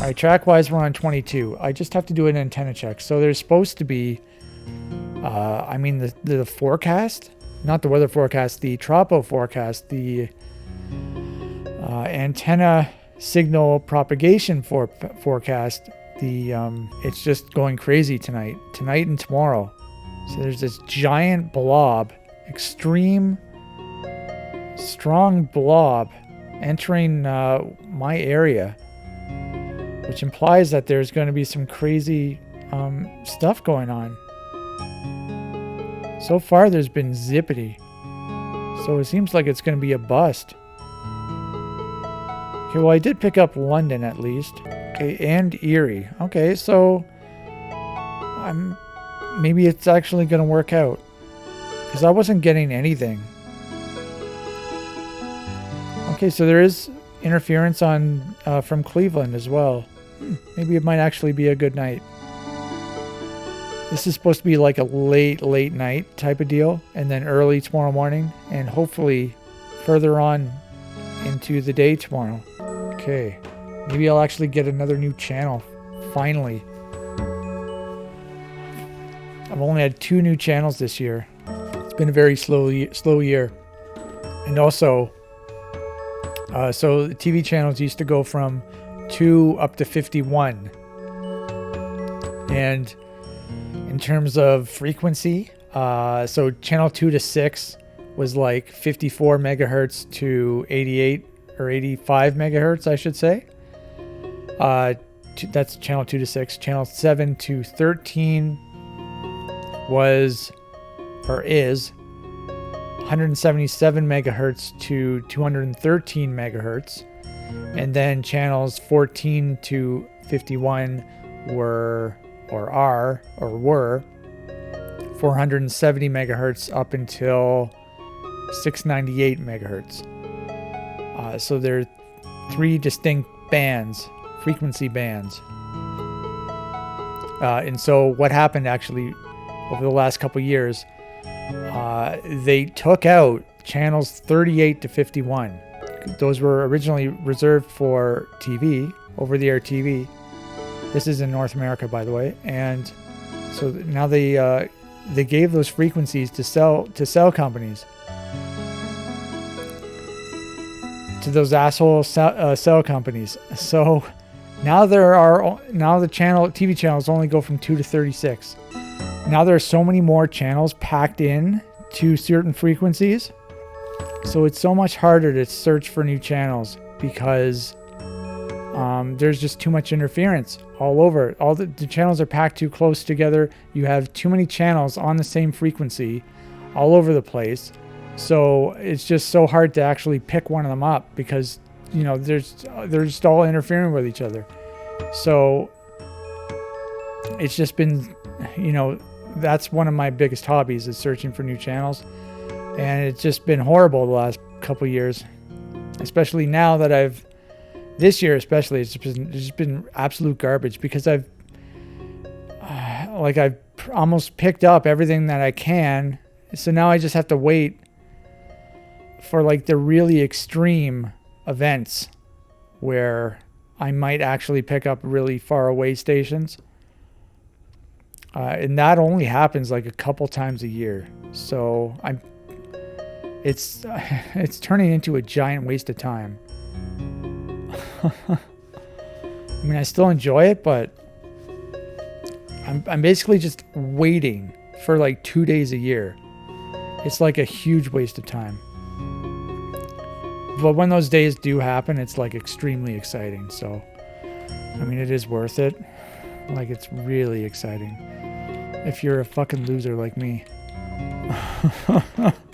right, track-wise, we're on 22. I just have to do an antenna check. So there's supposed to be, I mean, the forecast, not the weather forecast, the tropo forecast, the antenna signal propagation forecast. It's just going crazy tonight and tomorrow. So there's this giant blob, extreme strong blob entering my area, which implies that there's going to be some crazy stuff going on. So far there's been zippity, so it seems like it's going to be a bust. Okay, well, I did pick up London at least. Okay, and Erie. Okay, so maybe it's actually going to work out, because I wasn't getting anything. Okay, so there is interference on from Cleveland as well. Maybe it might actually be a good night. This is supposed to be like a late night type of deal, and then early tomorrow morning, and hopefully further on into the day tomorrow. Okay, maybe I'll actually get another new channel, finally. I've only had 2 new channels this year. It's been a very slow year. And also, so the TV channels used to go from 2 up to 51. And in terms of frequency, so channel 2 to 6 was like 54 megahertz to 88 or 85 megahertz, I should say. That's channel 2 to 6. Channel 7 to 13 was, or is, 177 megahertz to 213 megahertz. And then channels 14 to 51 were 470 megahertz up until 698 megahertz. So there are 3 distinct bands, frequency bands. And so what happened actually over the last couple years, they took out channels 38 to 51. Those were originally reserved for TV, over-the-air TV. This is in North America, by the way. And so now they gave those frequencies to cell companies, to those asshole cell companies. So now the TV channels only go from 2 to 36. Now there are so many more channels packed in to certain frequencies, so it's so much harder to search for new channels, because there's just too much interference all over. All the channels are packed too close together. You have too many channels on the same frequency all over the place. So it's just so hard to actually pick one of them up, because they're just all interfering with each other. So it's just been, that's one of my biggest hobbies, is searching for new channels. And it's just been horrible the last couple of years, especially now that this year especially, it's just been absolute garbage, because I've almost picked up everything that I can. So now I just have to wait for like the really extreme events where I might actually pick up really far away stations. And that only happens like a couple times a year. So it's turning into a giant waste of time. I mean, I still enjoy it, but I'm basically just waiting for like 2 days a year. It's like a huge waste of time. But when those days do happen, it's like extremely exciting. So, I mean, it is worth it. Like, it's really exciting. If you're a fucking loser like me.